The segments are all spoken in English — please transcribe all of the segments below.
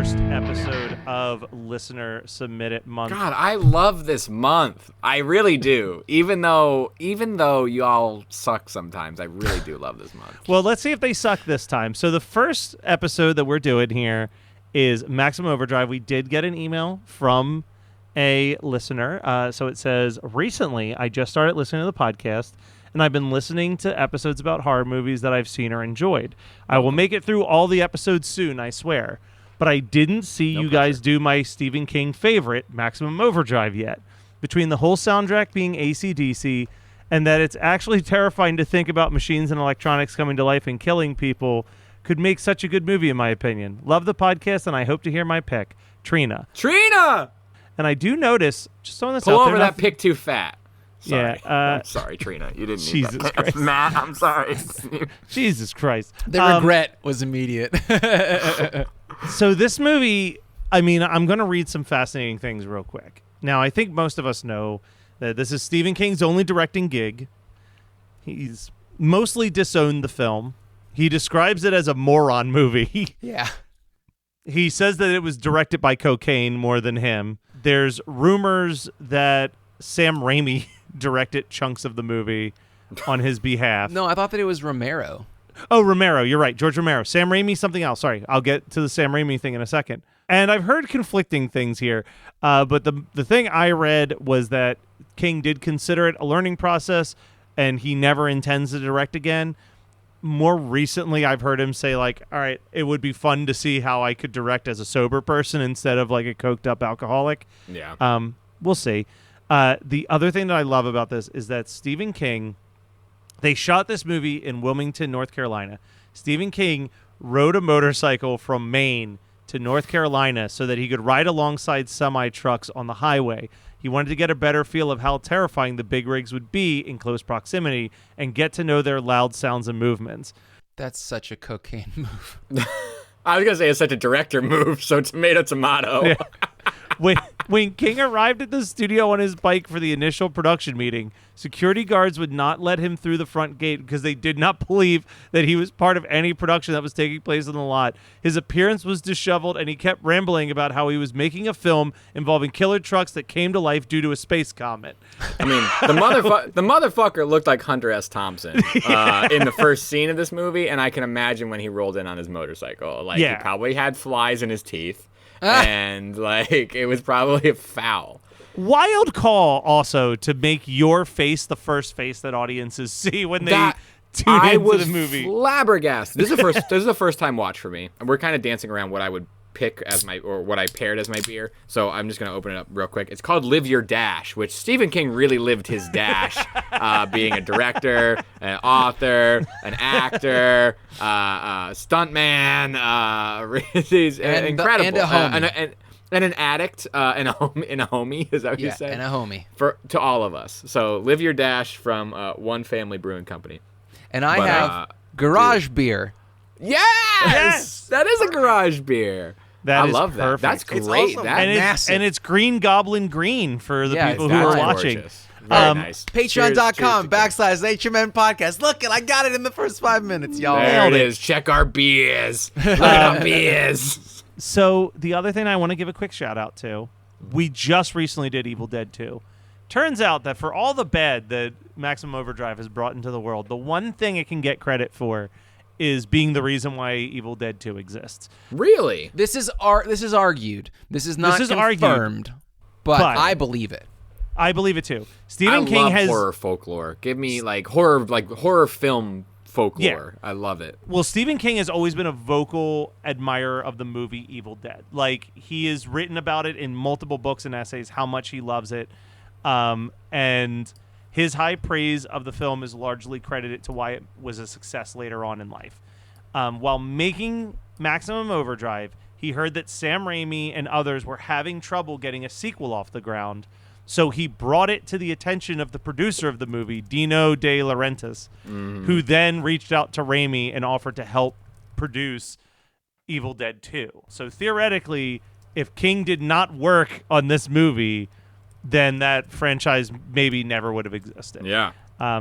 first episode of Listener Submit Month. God, I love this month. I really do. Even though you all suck sometimes, I really do love this month. Well, let's see if they suck this time. So the first episode that we're doing here is Maximum Overdrive. We did get an email from a listener. So it says, recently, I just started listening to the podcast, and I've been listening to episodes about horror movies that I've seen or enjoyed. I will make it through all the episodes soon, I swear. But I didn't see you guys do my Stephen King favorite, Maximum Overdrive, yet. Between the whole soundtrack being AC/DC and that it's actually terrifying to think about machines and electronics coming to life and killing people, could make such a good movie, in my opinion. Love the podcast, and I hope to hear my pick. Trina! And I do notice, just throwing this out there. Pull over that pick too fat. Sorry. Yeah, I'm sorry, Trina. You didn't need Jesus that. Christ. Matt, I'm sorry. Jesus Christ. The regret was immediate. So this movie, I mean, I'm going to read some fascinating things real quick. Now, I think most of us know that this is Stephen King's only directing gig. He's mostly disowned the film. He describes it as a moron movie. Yeah. He says that it was directed by cocaine more than him. There's rumors that Sam Raimi directed chunks of the movie on his behalf. No, I thought that it was Romero. Oh, Romero. You're right. George Romero. Sam Raimi, something else. Sorry. I'll get to the Sam Raimi thing in a second. And I've heard conflicting things here. But the thing I read was that King did consider it a learning process and he never intends to direct again. More recently, I've heard him say, like, all right, it would be fun to see how I could direct as a sober person instead of like a coked up alcoholic. Yeah. We'll see. The other thing that I love about this is that Stephen King, they shot this movie in Wilmington, North Carolina. Stephen King rode a motorcycle from Maine to North Carolina so that he could ride alongside semi-trucks on the highway. He wanted to get a better feel of how terrifying the big rigs would be in close proximity and get to know their loud sounds and movements. That's such a cocaine move. I was going to say it's such a director move, so tomato. Yeah. When King arrived at the studio on his bike for the initial production meeting, security guards would not let him through the front gate because they did not believe that he was part of any production that was taking place on the lot. His appearance was disheveled, and he kept rambling about how he was making a film involving killer trucks that came to life due to a space comet. I mean, the motherfucker looked like Hunter S. Thompson in the first scene of this movie, and I can imagine when he rolled in on his motorcycle. Like, yeah. He probably had flies in his teeth. And like it was probably a foul. Wild call also to make your face the first face that audiences see when they tune into the movie. Flabbergasted. This is a first time watch for me. And we're kind of dancing around what I would pick as what I paired as my beer. So I'm just gonna open it up real quick. It's called Live Your Dash, which Stephen King really lived his dash, being a director, an author, an actor, stuntman, he's incredible, and a homie. and an addict, and a homie. Is that what you said? And a homie to all of us. So Live Your Dash from One Family Brewing Company. And I have garage beer. Yes! That is a garage beer. I love perfect. that. That's great. Awesome. And it's Green Goblin Green for the people who are watching. Gorgeous. Very nice. Patreon.com/HMN podcast. Look, I got it in the first 5 minutes, y'all. There it is. Check our beers. Look at our beers. So the other thing I want to give a quick shout out to, we just recently did Evil Dead 2. Turns out that for all the bad that Maximum Overdrive has brought into the world, the one thing it can get credit for is being the reason why Evil Dead 2 exists. Really? This is argued. This is not confirmed, but I believe it. I believe it too. Stephen King love has horror folklore. Give me horror film folklore. Yeah. I love it. Well, Stephen King has always been a vocal admirer of the movie Evil Dead. Like, he has written about it in multiple books and essays, how much he loves it. And his high praise of the film is largely credited to why it was a success later on in life. While making Maximum Overdrive, he heard that Sam Raimi and others were having trouble getting a sequel off the ground, so he brought it to the attention of the producer of the movie, Dino De Laurentiis, who then reached out to Raimi and offered to help produce Evil Dead 2. So theoretically, if King did not work on this movie, then that franchise maybe never would have existed. Yeah.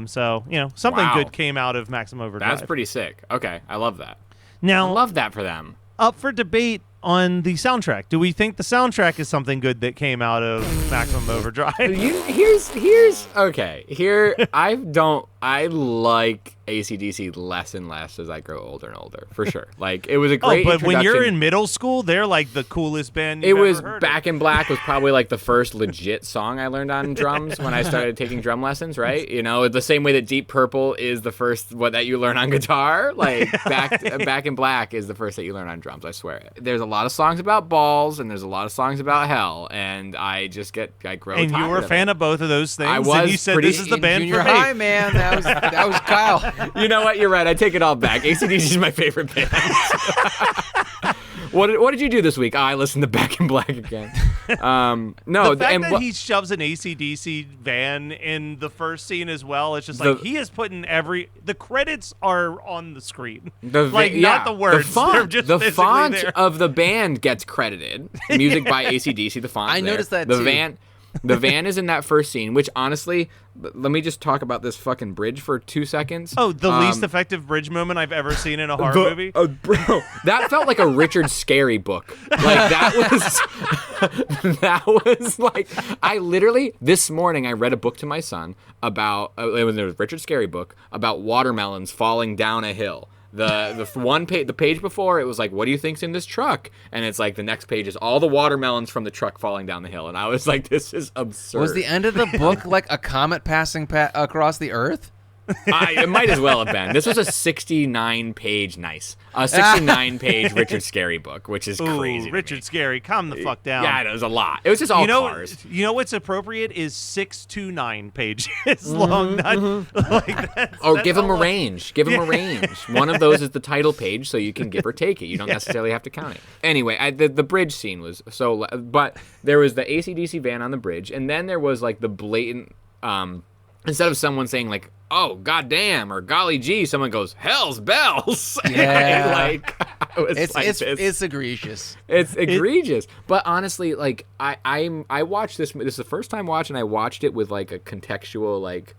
So, something good came out of Maximum Overdrive. That's pretty sick. Okay, I love that. Now, I love that for them. Up for debate on the soundtrack? Do we think the soundtrack is something good that came out of Maximum Overdrive? Here's okay. Here I like AC/DC less and less as I grow older and older, for sure. Like, it was a great but when you're introduction. in middle school, they're like the coolest band It you've was ever heard Back in Black was probably like the first legit song I learned on drums when I started taking drum lessons, right? You know, the same way that Deep Purple is the first that you learn on guitar, like Back in Black is the first that you learn on drums, I swear. There's a lot of songs about balls and there's a lot of songs about hell, and I grow And tired you were a fan of both of those things. I was and you said this is the band junior for me. high, man. That was Kyle. You know what? You're right. I take it all back. AC/DC is my favorite band. What did you do this week? I listened to Back in Black again. No, the fact that he shoves an AC/DC van in the first scene as well, it's just like he is putting the credits are on the screen. Not the words. The font of the band gets credited. Music by AC/DC, the font. I noticed that too. The van is in that first scene, which honestly, let me just talk about this fucking bridge for 2 seconds. Oh, the least effective bridge moment I've ever seen in a horror movie? Bro, that felt like a Richard Scarry book. Like, that was like, I literally, this morning, I read a book to my son about, it was a Richard Scarry book, about watermelons falling down a hill. The page before, it was like, what do you think's in this truck? And it's like, the next page is all the watermelons from the truck falling down the hill. And I was like, this is absurd. Was the end of the book like a comet passing across the earth? It might as well have been. This was a 69-page Richard Scarry book, which is crazy. Richard Scarry, calm the fuck down. Yeah, it was a lot. It was just all cars. You know what's appropriate is 6 to 9 pages long. Give him a range. Give him a range. One of those is the title page, so you can give or take it. You don't necessarily have to count it. Anyway, the bridge scene was so. But there was the AC/DC van on the bridge, and then there was like the blatant. Instead of someone saying like, "Oh, goddamn," or "Golly gee," someone goes, "Hell's bells." Yeah, it's egregious. It's egregious. But honestly, like I watched this. This is the first time watching. I watched it with like a contextual like.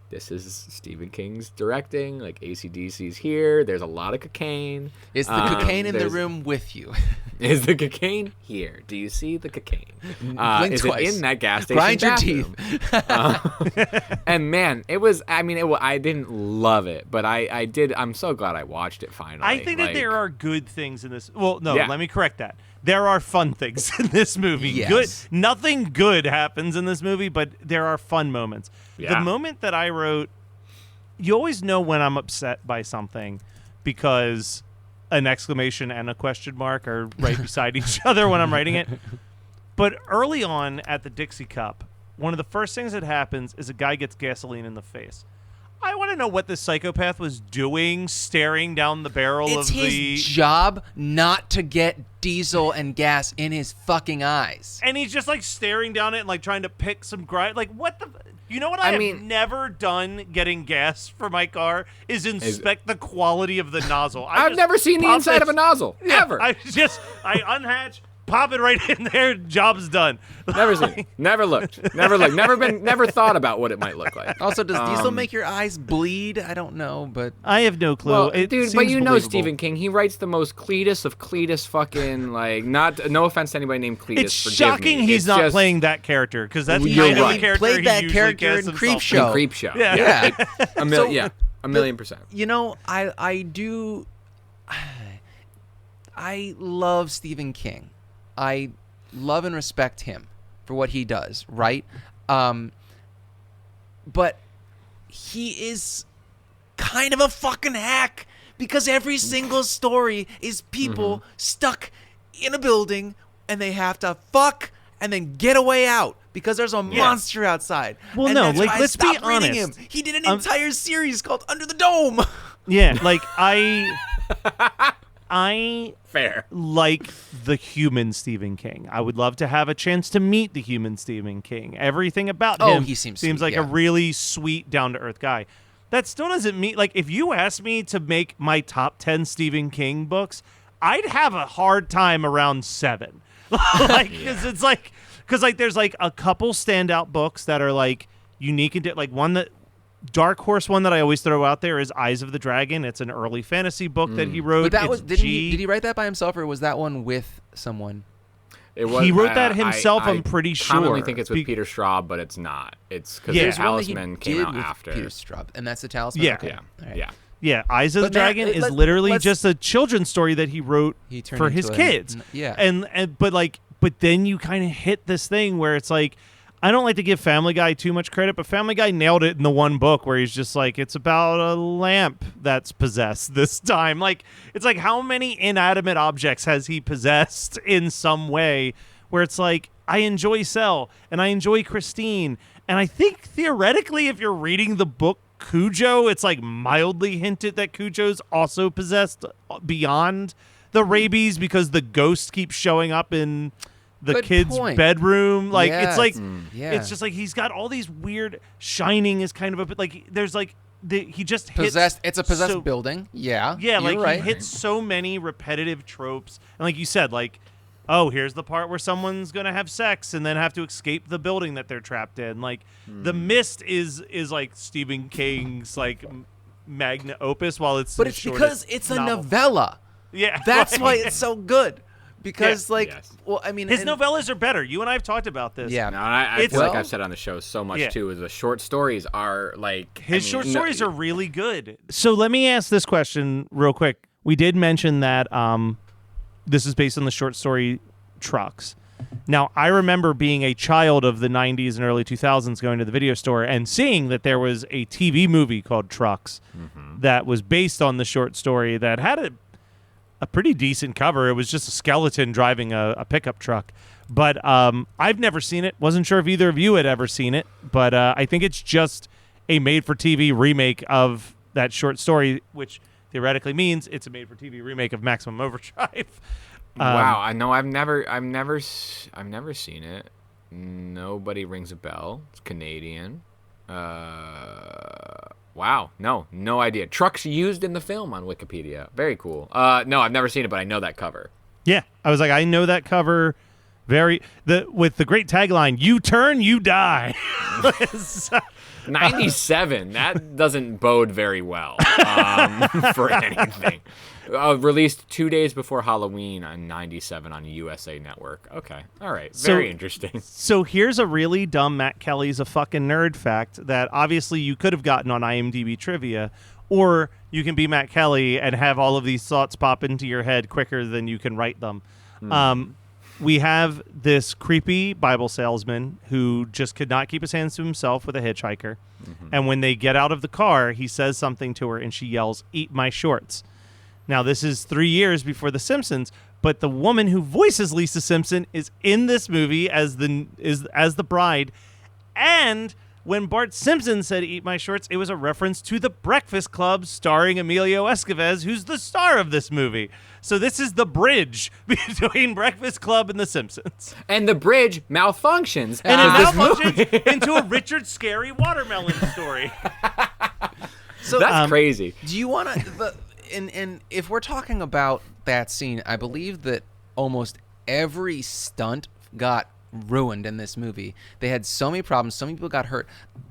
This is Stephen King's directing. Like AC/DC's here. There's a lot of cocaine. Is the cocaine in the room with you? Is the cocaine here? Do you see the cocaine? Blink is twice. It in that gas station Grind your bathroom? teeth. And man, it was. I mean, I didn't love it, but I did. I'm so glad I watched it finally. I think that there are good things in this. Well, no, let me correct that. There are fun things in this movie. Yes. Good. Nothing good happens in this movie, but there are fun moments. Yeah. The moment that I wrote, you always know when I'm upset by something because an exclamation and a question mark are right beside each other when I'm writing it. But early on at the Dixie Cup, one of the first things that happens is a guy gets gasoline in the face. I want to know what this psychopath was doing, staring down the barrel it's of the... It's his job not to get diesel and gas in his fucking eyes. And he's just, like, staring down it and, like, trying to pick some grind. Like, what the... You know what I have never done getting gas for my car is inspect the quality of the nozzle. I've never seen the inside of a nozzle, ever. I unhatch... Pop it right in there. Job's done. Never seen. Never looked. Never thought about what it might look like. Also, does diesel make your eyes bleed? I don't know, but I have no clue. Well, dude, but you know Stephen King. He writes the most Cletus of Cletus fucking like. No offense to anybody named Cletus. It's shocking he's not playing that character because that's the kind of character played that he character in Creepshow. Creepshow. Yeah. A million percent. You know, I love Stephen King. I love and respect him for what he does, right? But he is kind of a fucking hack because every single story is people stuck in a building and they have to fuck and then get away out because there's a monster outside. Well, and no, that's like why let's I be stopped reading honest. him. He did an entire series called Under the Dome. Yeah, like I Fair. like the human Stephen King. I would love to have a chance to meet the human Stephen King. Everything about him he seems sweet, like a really sweet, down-to-earth guy. That still doesn't mean, like, if you asked me to make my top 10 Stephen King books, I'd have a hard time around 7. Like, because there's like a couple standout books that are like unique and like one that dark horse one that I always throw out there is Eyes of the Dragon. It's an early fantasy book that he wrote. But that It's was did he write that by himself, or was that one with someone? It he wrote that himself. I'm pretty sure. I commonly think it's with Peter Straub, but it's not. It's because the Talisman came out after. Peter Straub, and that's the Talisman. Yeah. Okay. Yeah. Right. Yeah. Yeah, Eyes of the Dragon is literally just a children's story that he wrote for his kids. Yeah. And but then you kind of hit this thing where it's like, I don't like to give Family Guy too much credit, but Family Guy nailed it in the one book where he's just like, it's about a lamp that's possessed this time. Like, it's like, how many inanimate objects has he possessed in some way where it's like, I enjoy Cell and I enjoy Christine. And I think theoretically, if you're reading the book Cujo, it's like mildly hinted that Cujo's also possessed beyond the rabies because the ghost keeps showing up in the kid's bedroom. Like, it's like, it's just like he's got all these weird. Shining is kind of a, like, there's like, he just possessed. Hits it's a possessed building. Yeah. Yeah, like right. he hits so many repetitive tropes. And like you said, like, oh, here's the part where someone's going to have sex and then have to escape the building that they're trapped in. Like, The Mist is like Stephen King's, like, magna opus while it's But it's because it's a novella. Yeah. That's why it's so good. Because, well, I mean... His novellas are better. You and I have talked about this. Yeah. No, I feel like I've said on the show so much, too, is the short stories are, like... His short stories are really good. So let me ask this question real quick. We did mention that... this is based on the short story Trucks. Now, I remember being a child of the 90s and early 2000s going to the video store and seeing that there was a TV movie called Trucks that was based on the short story that had a pretty decent cover. It was just a skeleton driving a pickup truck. But I've never seen it. Wasn't sure if either of you had ever seen it. But I think it's just a made-for-TV remake of that short story, which... theoretically means it's a made-for-TV remake of Maximum Overdrive. Wow, I know. I've never seen it. Nobody rings a bell. It's Canadian. Wow, no idea. Trucks used in the film on Wikipedia. Very cool. No, I've never seen it, but I know that cover. Yeah, I was like, I know that cover. With the great tagline, "You turn, you die." 97. That doesn't bode very well for anything. Released 2 days before Halloween on 97 on USA Network. Okay. All right. Very interesting. So here's a really dumb Matt Kelly's a fucking nerd fact that obviously you could have gotten on IMDb trivia, or you can be Matt Kelly and have all of these thoughts pop into your head quicker than you can write them. We have this creepy Bible salesman who just could not keep his hands to himself with a hitchhiker. And when they get out of the car, he says something to her and she yells, "Eat my shorts." Now, this is 3 years before The Simpsons, but the woman who voices Lisa Simpson is in this movie as the bride. And when Bart Simpson said "Eat my shorts," it was a reference to The Breakfast Club starring Emilio Estevez, who's the star of this movie. So this is the bridge between Breakfast Club and The Simpsons. And the bridge malfunctions. And it malfunctions into a Richard Scary watermelon story. So that's crazy. Do you want to... And if we're talking about that scene, I believe that almost every stunt got ruined in this movie. They had so many problems. So many people got hurt.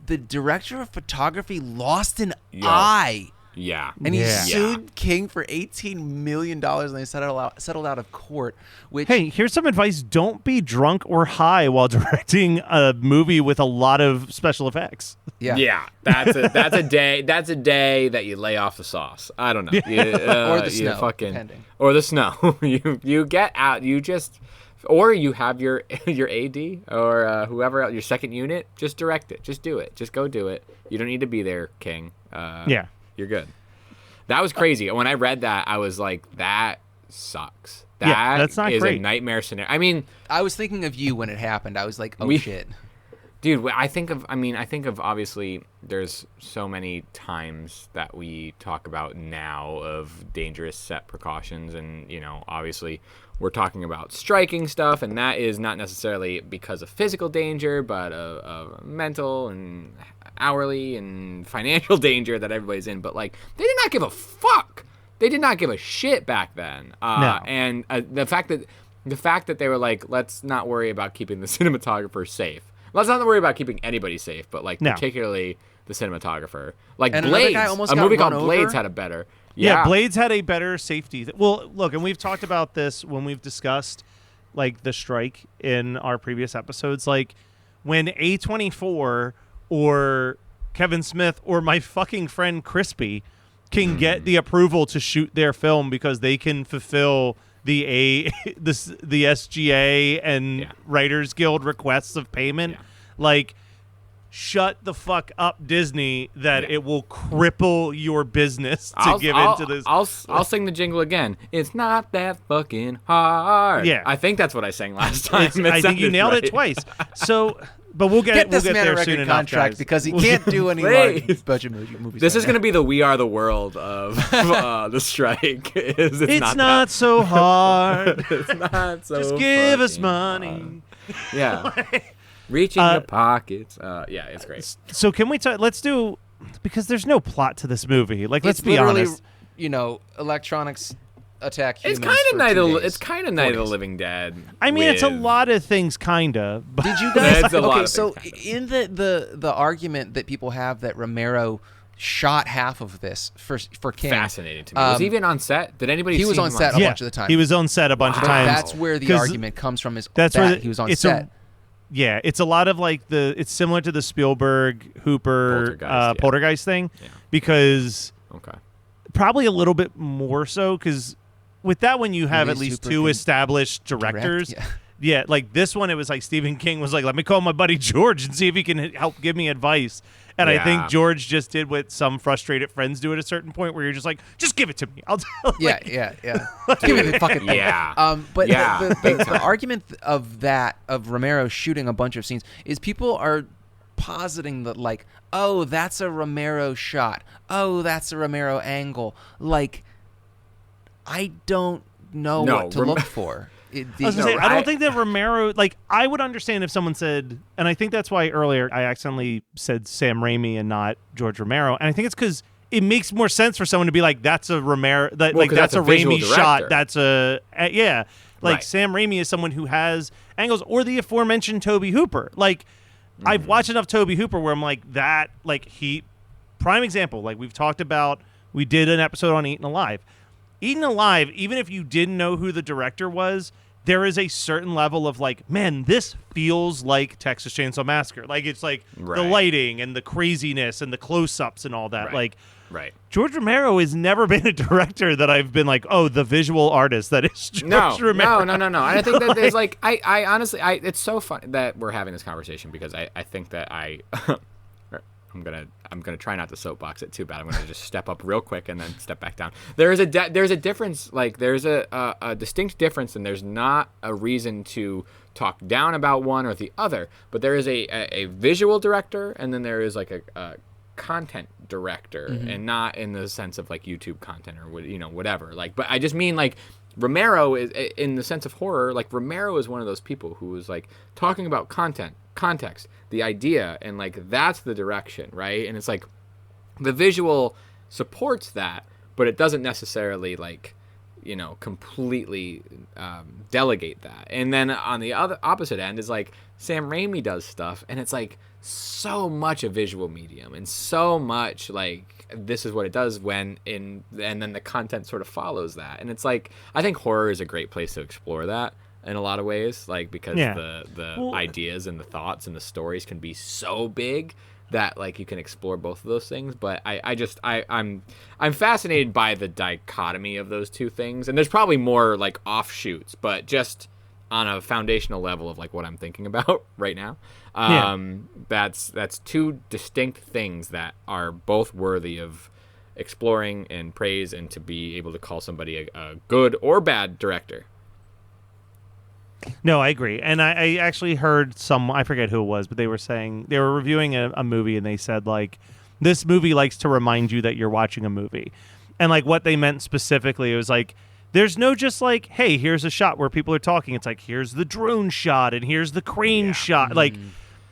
The director of photography lost an eye. Yeah. And he sued King for $18 million, and they settled out of court. Which, hey, here's some advice. Don't be drunk or high while directing a movie with a lot of special effects. Yeah. Yeah. That's a day that you lay off the sauce. I don't know. Or the snow. Depending. Or the snow. You get out. You just... Or you have your AD or whoever else, your second unit, just direct it. Just do it. Just go do it. You don't need to be there, King. Yeah. You're good. That was crazy. When I read that, I was like, that sucks. That's not is great. A nightmare scenario. I mean... I was thinking of you when it happened. I was like, oh, shit. Dude, I think of obviously there's so many times that we talk about now of dangerous set precautions, and, obviously we're talking about striking stuff, and that is not necessarily because of physical danger, but of mental and hourly and financial danger that everybody's in. But, like, they did not give a fuck. They did not give a shit back then. No. And the fact that they were like, let's not worry about keeping the cinematographer safe. Let's not worry about keeping anybody safe, but like No. particularly the cinematographer. Like And another Blades, guy almost a got movie run called Blades over. had a better. Yeah, Blades had a better safety. Well, look, and we've talked about this when we've discussed like the strike in our previous episodes. Like when A24 or Kevin Smith or my fucking friend Crispy can get the approval to shoot their film because they can fulfill the SGA and Writers Guild requests of payment, like. Shut the fuck up, Disney, that it will cripple your business to give into this. I'll sing the jingle again. It's not that fucking hard. Yeah. I think that's what I sang last time. I think you nailed it twice. So, but we'll get this we'll get man there a soon record enough, contract guys. because he can't do any Please. large budget movies. This right is going to now. be the We Are the World of the strike. It's not so hard. It's not so Just give us fucking money. hard. Yeah. Reaching your pockets. Yeah, it's great. So can we talk? Let's do because there's no plot to this movie. Like, let's It's be literally, honest. electronics attack humans. It's kind of for Night 2 of days. it's kind of 4 Night of the days. Living Dead. I mean, it's a with- lot of things, kinda. But Did you guys? It's a lot Okay, of so things. in the argument that people have that Romero shot half of this for King. Fascinating to me. Was he even on set? Did anybody? He see was on him set a yeah, bunch of the time. he was on set a bunch of But times. that's where the 'Cause argument comes from. Is that's that where he was on it's set. Yeah, it's a lot of like it's similar to the Spielberg Hooper Poltergeist thing, because Okay. probably a little bit more so because with that one you have at Movies least Hooper two can established directors. Direct, yeah. Yeah, like this one, it was like Stephen King was like, "Let me call my buddy George and see if he can help give me advice." And I think Yeah. George just did what some frustrated friends do at a certain point, where you're just like, "Just give it to me." I'll tell. Yeah. Give me the fucking thing. Yeah. But Yeah, big the time. argument of Romero shooting a bunch of scenes is people are positing that like, oh, that's a Romero shot. Oh, that's a Romero angle. Like, I don't know No, what to look for. I was gonna say, I don't think that Romero, like, I would understand if someone said, and I think that's why earlier I accidentally said Sam Raimi and not George Romero, and I think it's because it makes more sense for someone to be like, that's a Romero, that's 'cause that's a a visual Raimi director. shot, that's yeah. Like, Right. Sam Raimi is someone who has angles, or the aforementioned Tobe Hooper. Like, I've watched enough Tobe Hooper where I'm like, that, like, prime example, like, we've talked about, we did an episode on Eaten Alive. Eaten Alive, even if you didn't know who the director was, there is a certain level of like, man, this feels like Texas Chainsaw Massacre. Like, it's like the Right. lighting and the craziness and the close-ups and all that. Right. Like, Right. George Romero has never been a director that I've been like, oh, the visual artist that is George Romero. No. And I think that there's like, I honestly, it's so fun that we're having this conversation because I think that I'm gonna try not to soapbox it too bad. I'm gonna just step up real quick and then step back down. There's a difference. Like there's a distinct difference, and there's not a reason to talk down about one or the other. But there is a visual director, and then there is like a content director, and not in the sense of like YouTube content or whatever. Like, but I just mean like Romero is in the sense of horror. Like Romero is one of those people who is like talking about context, the idea, and like that's the direction, right? And it's like the visual supports that, but it doesn't necessarily like completely delegate that. And then on the other opposite end is like Sam Raimi does stuff, and it's like so much a visual medium and so much like this is what it does and then the content sort of follows that. And it's like I think horror is a great place to explore that in a lot of ways, like because the ideas and the thoughts and the stories can be so big that like you can explore both of those things. But I'm fascinated by the dichotomy of those two things, and there's probably more like offshoots, but just on a foundational level of like what I'm thinking about right now, that's two distinct things that are both worthy of exploring and praise, and to be able to call somebody a good or bad director. No, I agree. And I actually heard I forget who it was, but they were saying, they were reviewing a movie, and they said, like, this movie likes to remind you that you're watching a movie. And, like, what they meant specifically, it was like, there's no just like, hey, here's a shot where people are talking. It's like, here's the drone shot, and here's the crane shot. Like,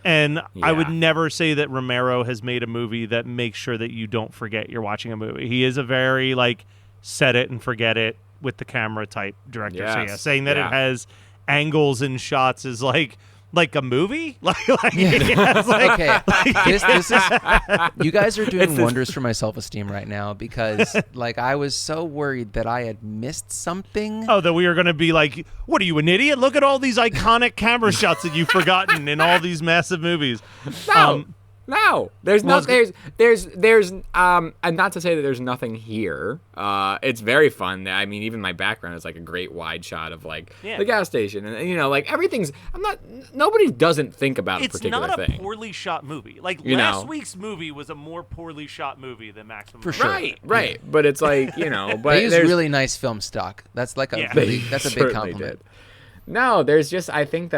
and I would never say that Romero has made a movie that makes sure that you don't forget you're watching a movie. He is a very, like, set it and forget it with the camera type director. Yes. So, yeah, saying that it has angles and shots is like Like a movie? Okay, this is you guys are doing wonders for my self-esteem right now because like I was so worried that I had missed something. Oh, that we are going to be like, what are you, an idiot? Look at all these iconic camera shots that you've forgotten in all these massive movies. No, there's not. There's and not to say that there's nothing here. It's very fun. I mean, even my background is like a great wide shot of like the gas station, and you know, like everything's. Nobody doesn't think about a particular thing. It's not a poorly shot movie. Like last week's movie was a more poorly shot movie than Maximum. For sure. Right. Yeah. But it's like but they use really nice film stock. That's like a that's a big compliment. Did. No, there's just I think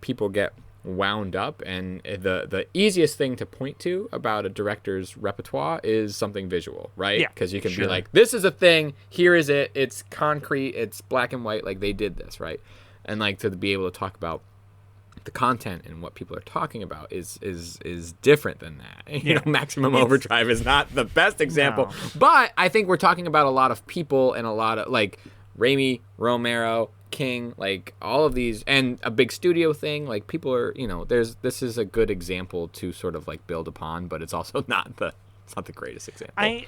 people get wound up, and the easiest thing to point to about a director's repertoire is something visual, right? Yeah, because you can be like, this is a thing, here is it, it's concrete, it's black and white, like they did this, right? And like to be able to talk about the content and what people are talking about is different than that. You know, Maximum Overdrive is not the best example, but I think we're talking about a lot of people and a lot of like Raimi, Romero, King, like all of these, and a big studio thing. Like people are, this is a good example to sort of like build upon, but it's also not the greatest example.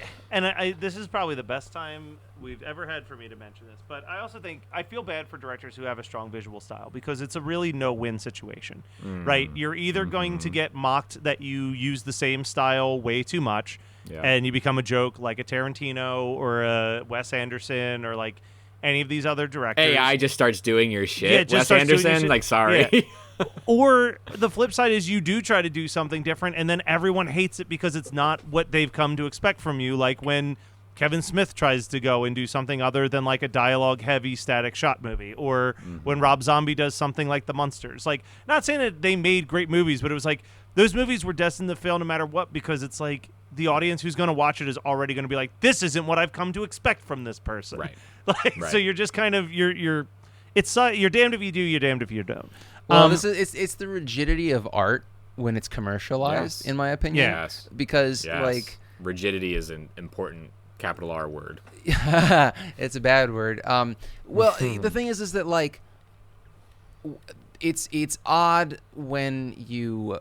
This is probably the best time we've ever had for me to mention this, but I also think I feel bad for directors who have a strong visual style because it's a really no-win situation, right? You're either going to get mocked that you use the same style way too much, and you become a joke like a Tarantino or a Wes Anderson or like any of these other directors. AI just starts doing your shit. Wes Anderson, like, sorry. Yeah. Or the flip side is you do try to do something different, and then everyone hates it because it's not what they've come to expect from you. Like when Kevin Smith tries to go and do something other than like a dialogue-heavy static shot movie, or when Rob Zombie does something like The Munsters. Like, not saying that they made great movies, but it was like those movies were destined to fail no matter what because it's like the audience who's going to watch it is already going to be like, this isn't what I've come to expect from this person. Right. So you're just kind of you're damned if you do, you're damned if you don't. Well, it's the rigidity of art when it's commercialized, in my opinion. Yes. Because like rigidity is an important capital R word. It's a bad word. Well, the thing is that like it's odd when you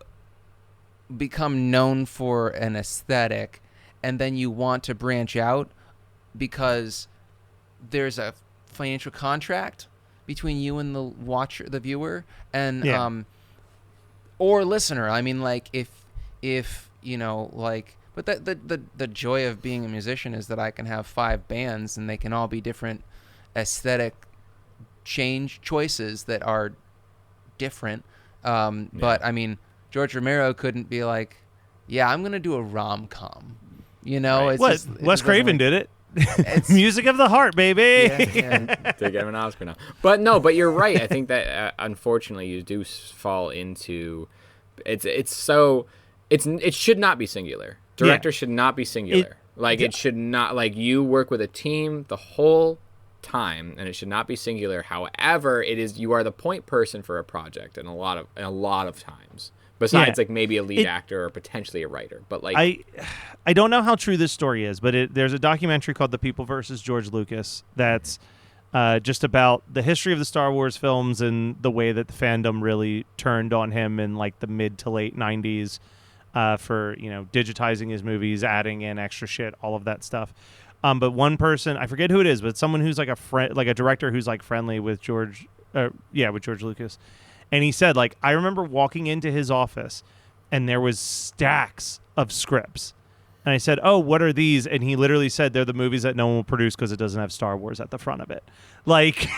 become known for an aesthetic and then you want to branch out because there's a financial contract between you and the watcher, the viewer, and or listener. I mean, like if you know, like, but the joy of being a musician is that I can have 5 bands and they can all be different aesthetic choices that are different. But I mean, George Romero couldn't be like, yeah, I'm gonna do a rom-com. You know, right. Wes Craven did it. It's music of the heart, baby. To get him an Oscar now. But you're right. I think that unfortunately you do fall into it should not be singular. Director should not be singular. It should not, like, you work with a team the whole time and it should not be singular. However, you are the point person for a project and a lot of times. Besides, like, maybe a lead actor or potentially a writer. But, like... I don't know how true this story is, but there's a documentary called The People versus George Lucas that's just about the history of the Star Wars films and the way that the fandom really turned on him in, like, the mid to late 90s for, digitizing his movies, adding in extra shit, all of that stuff. But one person, I forget who it is, but someone who's, like, a director who's, like, friendly with George Lucas. And he said, like, I remember walking into his office and there was stacks of scripts. And I said, oh, what are these? And he literally said they're the movies that no one will produce because it doesn't have Star Wars at the front of it. Like,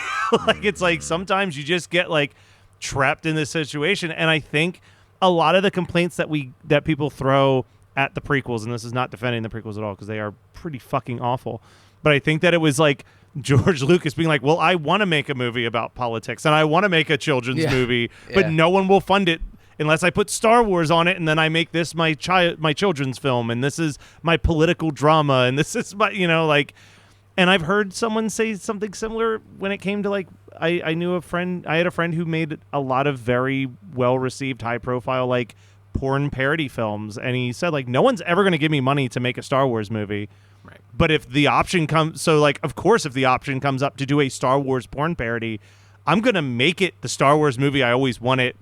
it's like sometimes you just get, like, trapped in this situation. And I think a lot of the complaints that people throw at the prequels, and this is not defending the prequels at all because they are pretty fucking awful, but I think that it was, like, George Lucas being like, well, I want to make a movie about politics and I want to make a children's movie, but no one will fund it unless I put Star Wars on it, and then I make this my children's film, and this is my political drama, and this is my, and I've heard someone say something similar when it came to, like, I had a friend who made a lot of very well-received, high-profile, like, porn parody films, and he said, like, no one's ever going to give me money to make a Star Wars movie. Right. But if the option comes, of course, if the option comes up to do a Star Wars porn parody, I'm going to make it the Star Wars movie I always wanted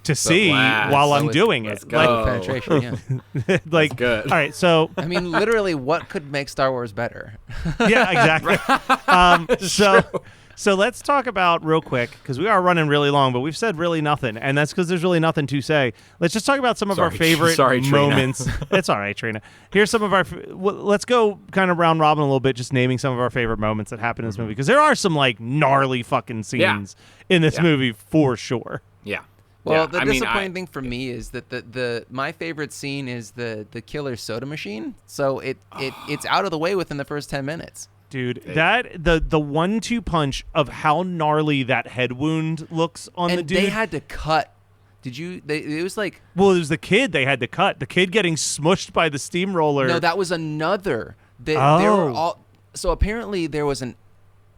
to see blast. while I'm With- doing let's it. go. penetration, yeah. Like, good. all right, so I mean, literally, what could make Star Wars better? yeah, exactly. So let's talk about real quick, because we are running really long, but we've said really nothing, and that's because there's really nothing to say. Let's just talk about some of our favorite Trina. moments. It's all right, Trina. Here's some of our. Let's go kind of round robin a little bit, just naming some of our favorite moments that happen in this movie, because there are some like gnarly fucking scenes in this movie for sure. Yeah. Well, Yeah, the I mean, disappointing thing for me is that the my favorite scene is the killer soda machine. So it's out of the way within the first 10 minutes. Dude, that the 1-2 punch of how gnarly that head wound looks on the And dude. they had to cut. It was like, well, it was the kid they had to cut. The kid getting smushed by the steamroller. no, that was another. They were Oh. all. So apparently there was an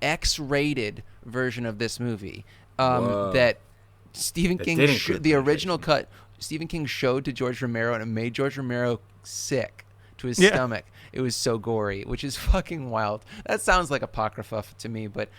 X-rated version of this movie that Stephen That King, did include the original cut, Stephen King showed to George Romero, and it made George Romero sick to his stomach. It was so gory, which is fucking wild. That sounds like apocrypha to me, but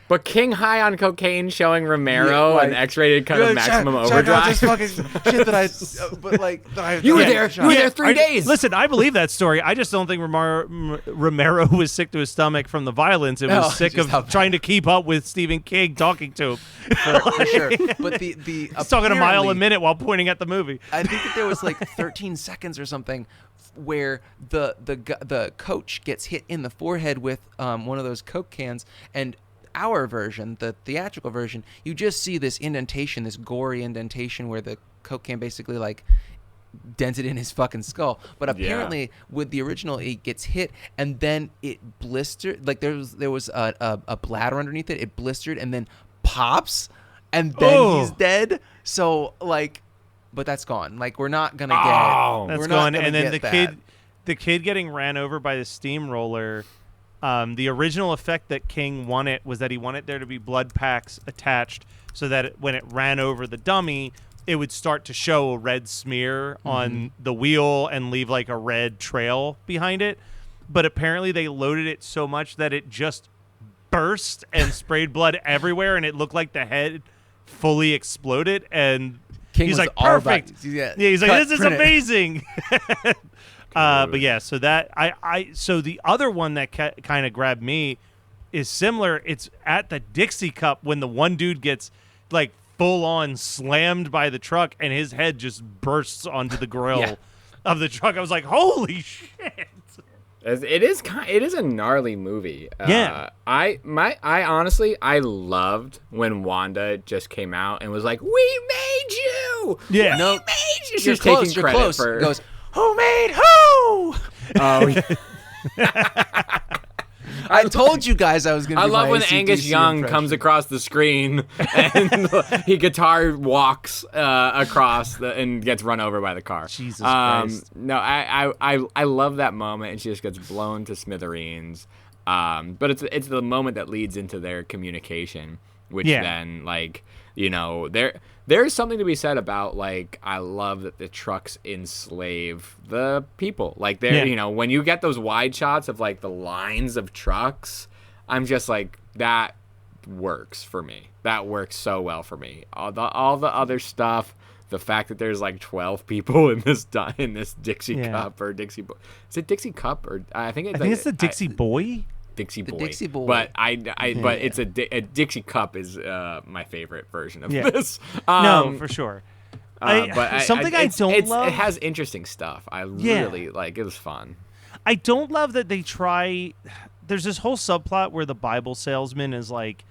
But King high on cocaine showing Romero Yeah, like- an X-rated cut of Maximum check out Overdrive. this fucking shit that I, but like that I, You were that I there. shot. You were there 3 days. Listen, I believe that story. I just don't think Romero was sick to his stomach from the violence. It was No, sick just how of bad. trying to keep up with Stephen King talking to him. for sure. But the He's talking a mile a apparently- minute while pointing at the movie. I think that there was like 13 seconds or something where the coach gets hit in the forehead with one of those Coke cans, and our version, the theatrical version, you just see this indentation, this gory indentation where the Coke can basically like dented in his fucking skull. But apparently with the original, it gets hit and then it blistered. Like there was a bladder underneath it. It blistered and then pops, and then he's dead. So like, but that's gone. Like we're not gonna get. That's we're gone. not gonna And then get the kid getting ran over by the steamroller. The original effect that King wanted was that he wanted there to be blood packs attached so that when it ran over the dummy, it would start to show a red smear on the wheel and leave like a red trail behind it. But apparently they loaded it so much that it just burst and sprayed blood everywhere, and it looked like the head fully exploded. And King he's was like, all about- perfect. yeah, He's like, cut, this is print it. amazing. But yeah, so that so the other one that kind of grabbed me is similar. It's at the Dixie Cup when the one dude gets like full on slammed by the truck and his head just bursts onto the grill of the truck. I was like, holy shit. It is a gnarly movie. Yeah. I honestly loved when Wanda just came out and was like, "We made you." Yeah. We No, made you. She's You're taking close. You're credit close. for. It goes, who made who? Oh, yeah. I told you guys I was going to. I love when Angus Young comes across the screen and he guitar walks across and gets run over by the car. Jesus Christ. No, I love that moment, and she just gets blown to smithereens. But it's the moment that leads into their communication, which then like there's something to be said about like I love that the trucks enslave the people. Like when you get those wide shots of like the lines of trucks, I'm just like that works for me. That works so well for me. All the other stuff, the fact that there's like 12 people in this Dixie Cup or Dixie Boy. Is it Dixie Cup or I think it's the Dixie Boy. Dixie Boy. Dixie Boy. But but it's a Dixie Cup is my favorite version of Yeah. this. No, for sure. Something I don't love. It has interesting stuff. I really like. It was fun. I don't love that they try. There's this whole subplot where the Bible salesman is like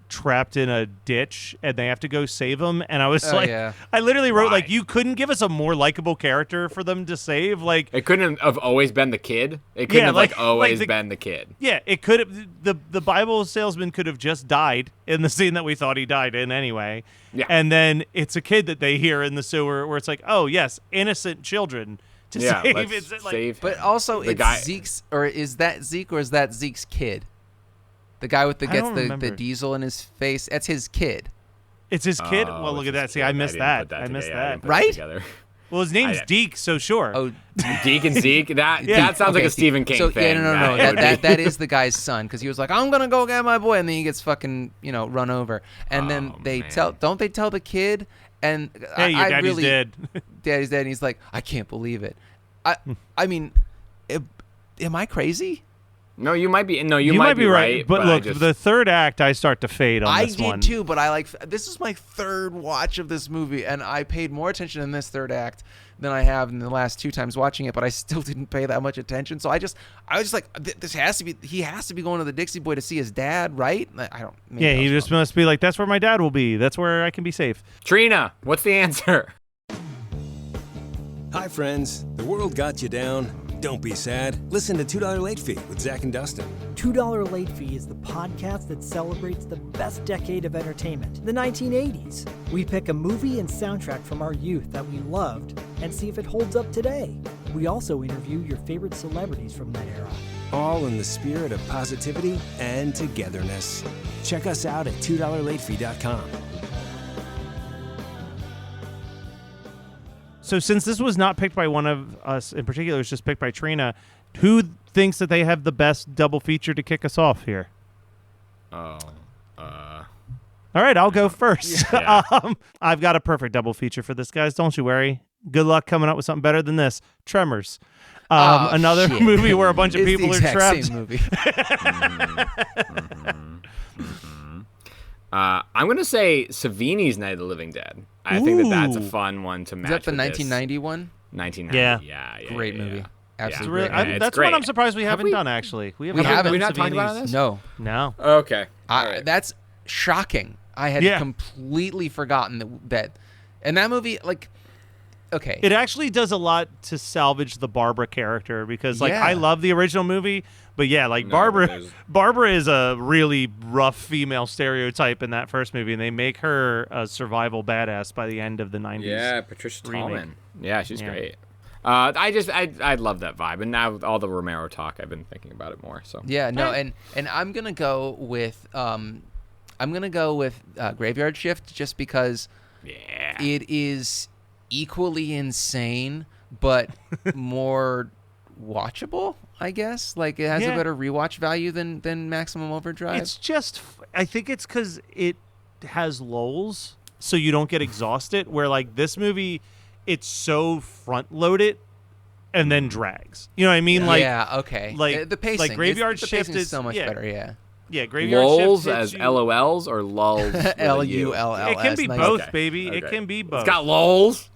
trapped in a ditch and they have to go save him. And I was I literally wrote like, you couldn't give us a more likable character for them to save. Like it couldn't have always been the kid. It couldn't have always been the kid. Yeah, it could have. The Bible salesman could have just died in the scene that we thought he died in anyway. Yeah. And then it's a kid that they hear in the sewer where it's like, oh yes, innocent children to save. It's like, save but also it's Zeke's, or is that Zeke, or is that Zeke's kid? The guy with the diesel in his face. That's his kid. It's his kid. Well, look at that. See, I missed that. I missed that. Right? Well, his name's Deke, so sure. Oh, Deke and Zeke. That sounds like a Stephen King thing. No. That is the guy's son, because he was like, I'm gonna go get my boy, and then he gets fucking run over, and then don't they tell the kid, and hey, your daddy's dead. Daddy's dead, and he's like, I can't believe it. I mean, am I crazy? No, you might be. No, you might be right. But look, the third act, I start to fade on this one. I did too, but this is my third watch of this movie, and I paid more attention in this third act than I have in the last 2 times watching it. But I still didn't pay that much attention. So I was just like, this has to be. He has to be going to the Dixie Boy to see his dad, right? I don't. Yeah, he just must be like, that's where my dad will be. That's where I can be safe. Trina, what's the answer? Hi, friends. The world got you down. Don't be sad. Listen to $2 Late Fee with Zach and Dustin. $2 Late Fee is the podcast that celebrates the best decade of entertainment, the 1980s. We pick a movie and soundtrack from our youth that we loved and see if it holds up today. We also interview your favorite celebrities from that era. All in the spirit of positivity and togetherness. Check us out at $2latefee.com. So since this was not picked by one of us in particular, it's just picked by Trina, who thinks that they have the best double feature to kick us off here? Oh, all right, I'll go first. Yeah. I've got a perfect double feature for this, guys. Don't you worry. Good luck coming up with something better than this. Tremors. Another movie where a bunch of people are trapped. Same movie. I'm going to say Savini's Night of the Living Dead. I think that's a fun one to match. Is that the with 1990 one? 1990. Yeah. Great movie. Absolutely. Really, great. that's great. one I'm surprised we haven't done, actually. We haven't. done We not talked about Savini's. this? No. Okay. All right. That's shocking. I had completely forgotten that. And that movie, like, okay. It actually does a lot to salvage the Barbara character because, like, Yeah. I love the original movie, but yeah, like Barbara is a really rough female stereotype in that first movie, and they make her a survival badass by the end of the 90s. Yeah, Patricia remake. Tallman. Yeah, she's great. I love that vibe, and now all the Romero talk, I've been thinking about it more. So Yeah, no, and I'm gonna go with Graveyard Shift just because it is equally insane but more watchable, I guess. Like, it has a better rewatch value than Maximum Overdrive. It's just, I think it's because it has lulls, so you don't get exhausted. Where like this movie, it's so front loaded and then drags. You know what I mean? Like, okay. Like the pacing, like Graveyard the Shift pacing is so much better. Yeah, Graveyard LOLs Shift as you. LOLs or lulls? LULLS. It can be nice. both, Okay. baby. Okay. It can be both. It's got lulls.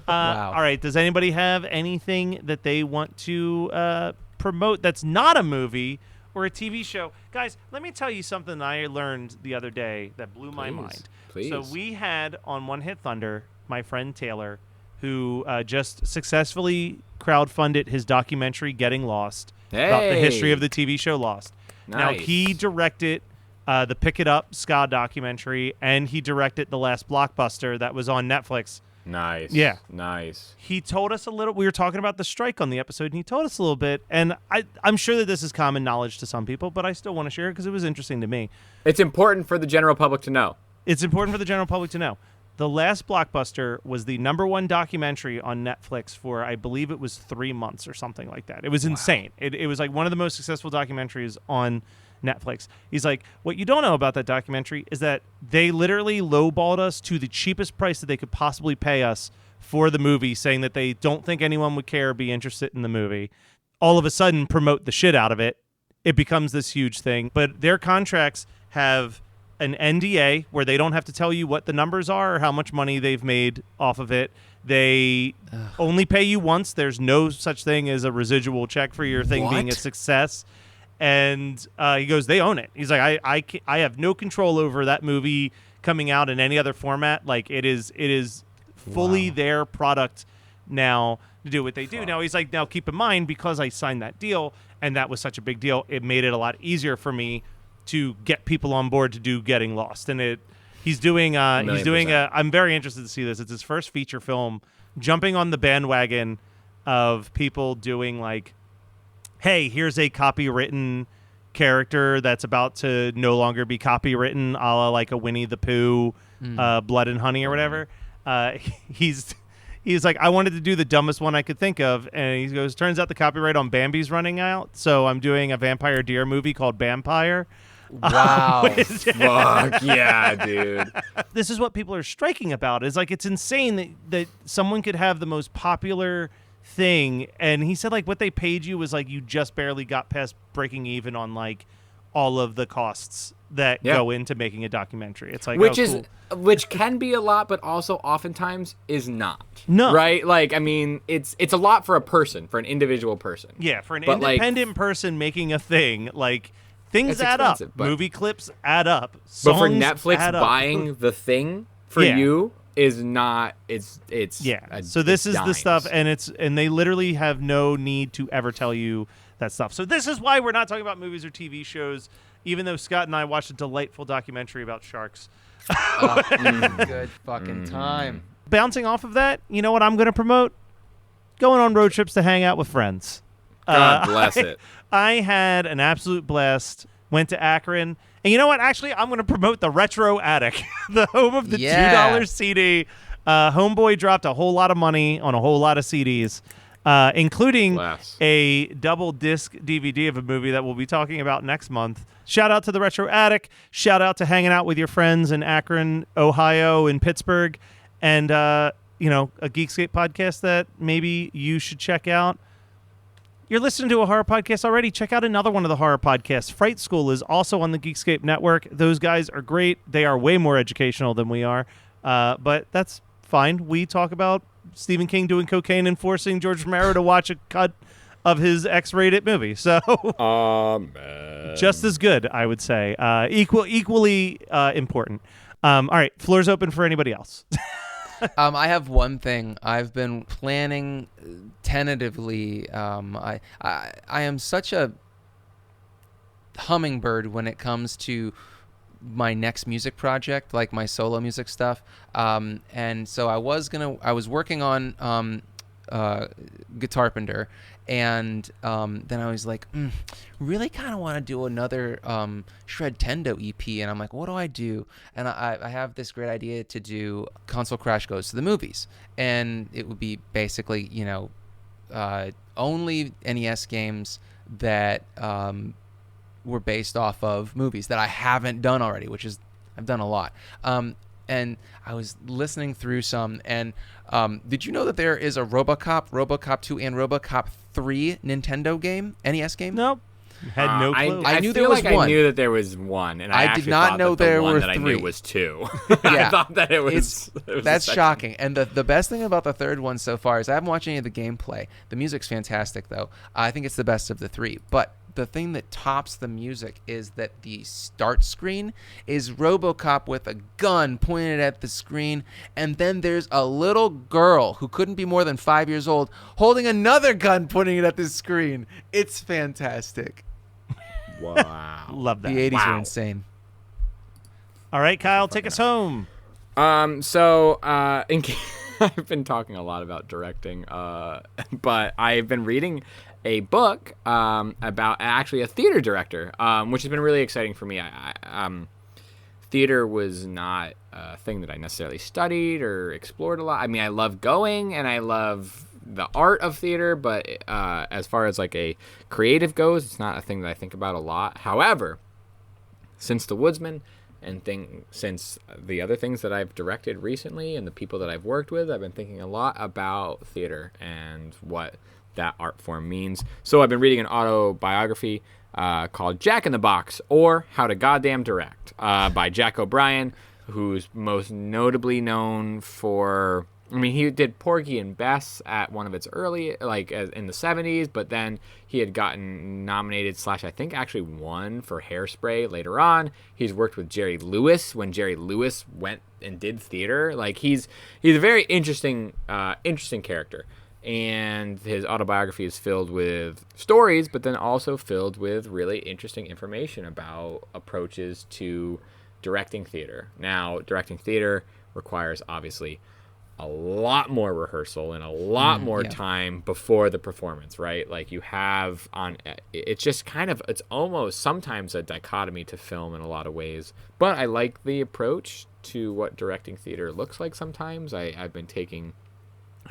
Wow. All right. Does anybody have anything that they want to promote that's not a movie or a TV show? Guys, let me tell you something I learned the other day that blew my mind. Please. So we had on One Hit Thunder my friend Taylor, who just successfully crowdfunded his documentary Getting Lost about the history of the TV show Lost. Nice. Now, he directed the Pick It Up ska documentary, and he directed The Last Blockbuster that was on Netflix. Nice. Yeah. Nice. He told us a little. We were talking about the strike on the episode, and he told us a little bit. And I'm sure that this is common knowledge to some people, but I still want to share it because it was interesting to me. It's important for the general public to know. It's important for the general public to know. The Last Blockbuster was the #1 documentary on Netflix for, I believe it was 3 months or something like that. It was insane. It was like one of the most successful documentaries on Netflix. He's like, what you don't know about that documentary is that they literally lowballed us to the cheapest price that they could possibly pay us for the movie, saying that they don't think anyone would care or be interested in the movie. All of a sudden, promote the shit out of it. It becomes this huge thing. But their contracts have an NDA where they don't have to tell you what the numbers are or how much money they've made off of it. They only pay you once. There's no such thing as a residual check for your thing being a success. And he goes, they own it. He's like, I have no control over that movie coming out in any other format. Like, it is fully their product now to do what they do. Now, he's like, now keep in mind, because I signed that deal and that was such a big deal, it made it a lot easier for me to get people on board to do Getting Lost. And he's doing I'm very interested to see this. It's his first feature film, jumping on the bandwagon of people doing like, hey, here's a copywritten character that's about to no longer be copywritten, a la like a Winnie the Pooh, Blood and Honey or whatever. He's he's like, I wanted to do the dumbest one I could think of, and he goes, turns out the copyright on Bambi's running out, so I'm doing a vampire deer movie called Vampire. Wow. Fuck yeah, dude. This is what people are striking about. Is like, it's insane that someone could have the most popular thing, and he said like what they paid you was like you just barely got past breaking even on like all of the costs that go into making a documentary. It's like, which can be a lot, but also oftentimes is not. No. Right? Like, I mean, it's a lot for a person, for an individual person. Yeah, for an independent person making a thing, like, things add up. Movie clips add up. But for Songs Netflix, add up. buying the thing for you is not. It's So this is the dimes. stuff, and they literally have no need to ever tell you that stuff. So this is why we're not talking about movies or TV shows, even though Scott and I watched a delightful documentary about sharks. Good fucking time. Bouncing off of that, you know what I'm going to promote? Going on road trips to hang out with friends. God bless it. I had an absolute blast. Went to Akron. And you know what? Actually, I'm going to promote the Retro Attic, the home of the $2 CD. Homeboy dropped a whole lot of money on a whole lot of CDs, including a double disc DVD of a movie that we'll be talking about next month. Shout out to the Retro Attic. Shout out to hanging out with your friends in Akron, Ohio, and Pittsburgh. And, a Geekscape podcast that maybe you should check out. You're listening to a horror podcast already. Check out another one of the horror podcasts. Fright School is also on the Geekscape network. Those guys are great. They are way more educational than we are. But that's fine. We talk about Stephen King doing cocaine and forcing George Romero to watch a cut of his X-rated movie. So just as good, I would say. Equally important. All right, floor's open for anybody else. I have one thing. I've been planning tentatively. I am such a hummingbird when it comes to my next music project, like my solo music stuff. And so I was working on Guitarpenter, and then I was like, really kind of want to do another Shred Tendo EP, and I'm like, what do I do? And I have this great idea to do Console Crash Goes to the Movies, and it would be basically, only NES games that were based off of movies that I haven't done already, which is I've done a lot. And I was listening through some, and did you know that there is a RoboCop 2, and RoboCop 3 Nintendo game, NES game? Nope. Had no clue. I knew feel there was like one. I knew that there was one, and I actually did not thought know that there the one were that I three. knew was 2. Yeah. I thought that it was. That's shocking. And the best thing about the third one so far is I haven't watched any of the gameplay. The music's fantastic, though. I think it's the best of the three. But the thing that tops the music is that the start screen is RoboCop with a gun pointed at the screen, and then there's a little girl who couldn't be more than 5 years old holding another gun pointing it at the screen. It's fantastic. Wow. Love that. The 80s were insane. All right, Kyle, take us home. So I've been talking a lot about directing, but I've been reading a book about actually a theater director, which has been really exciting for me. Theater was not a thing that I necessarily studied or explored a lot. I mean, I love going and I love the art of theater, but as far as like a creative goes, it's not a thing that I think about a lot. However, since The Woodsman and since the other things that I've directed recently and the people that I've worked with, I've been thinking a lot about theater and what that art form means. So I've been reading an autobiography called Jack in the Box, or How to Goddamn Direct, by Jack O'Brien, who's most notably known for, I mean, he did Porgy and Bess at one of its early, in the 70s, but then he had gotten nominated / I think actually won for Hairspray later on. He's worked with Jerry Lewis when Jerry Lewis went and did theater. Like, he's a very interesting character. And his autobiography is filled with stories, but then also filled with really interesting information about approaches to directing theater. Now, directing theater requires, obviously, a lot more rehearsal and a lot more time before the performance, right? Like, you have it's just it's almost sometimes a dichotomy to film in a lot of ways. But I like the approach to what directing theater looks like sometimes. I've been taking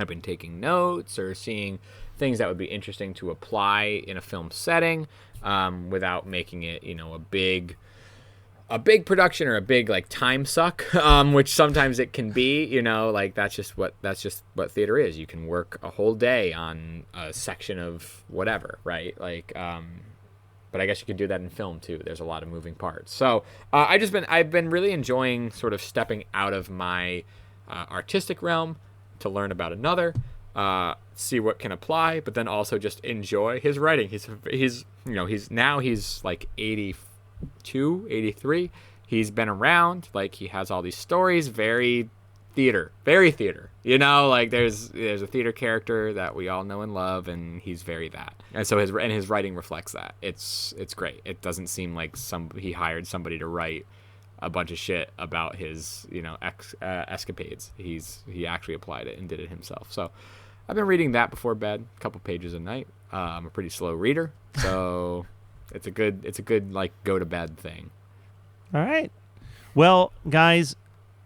I've been taking notes or seeing things that would be interesting to apply in a film setting, without making it, a big production or a big like time suck, which sometimes it can be. Like that's just what theater is. You can work a whole day on a section of whatever, right? Like, but I guess you could do that in film too. There's a lot of moving parts. So I've been really enjoying sort of stepping out of my artistic realm to learn about another, see what can apply, but then also just enjoy his writing. He's like 82, 83. He's been around. Like, he has all these stories. Very theater. Like there's a theater character that we all know and love, and he's very that. And so his writing reflects that. It's great. It doesn't seem like he hired somebody to write a bunch of shit about his escapades. He actually applied it and did it himself. So I've been reading that before bed, a couple pages a night. I'm a pretty slow reader, so it's a good like go to bed thing. All right. Well, guys,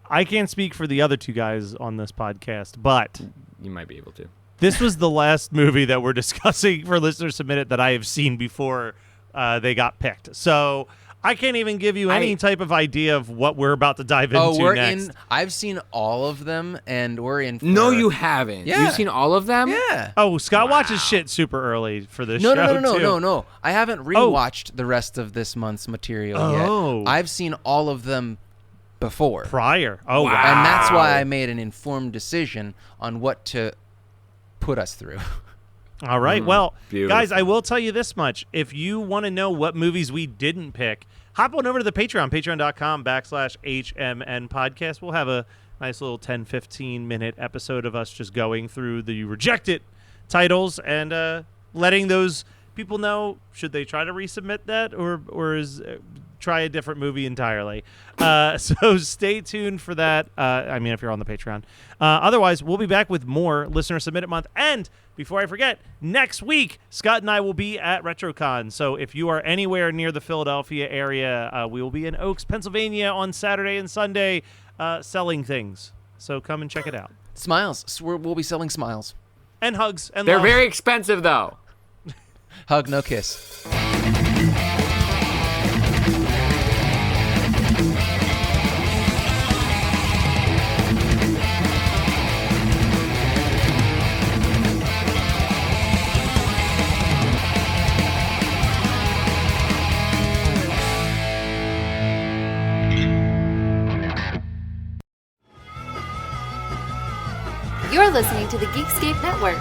I can't speak for the other two guys on this podcast, but You might be able to. This was the last movie that we're discussing for Listener Submitted that I have seen before they got picked. So I can't even give you any type of idea of what we're about to dive into next. I've seen all of them, and we're in for... No, you haven't. Yeah. You've seen all of them? Yeah. Oh, Scott watches shit super early for this No, show, too. No. I haven't rewatched the rest of this month's material yet. I've seen all of them before. Prior. Oh, wow. And that's why I made an informed decision on what to put us through. All right. Well, beautiful. guys, I will tell you this much. If you want to know what movies we didn't pick, hop on over to the Patreon, patreon.com/HMN podcast. We'll have a nice little 10, 15-minute episode of us just going through the rejected titles and letting those people know, should they try to resubmit that or is try a different movie entirely. So stay tuned for that. If you're on the Patreon. Otherwise, we'll be back with more Listener Submitted Month. And before I forget, next week, Scott and I will be at RetroCon. So if you are anywhere near the Philadelphia area, we will be in Oaks, Pennsylvania on Saturday and Sunday selling things. So come and check it out. Smiles. We'll be selling smiles. And hugs. And They're love. very expensive, though. Hug, no kiss. You're listening to the Geekscape Network.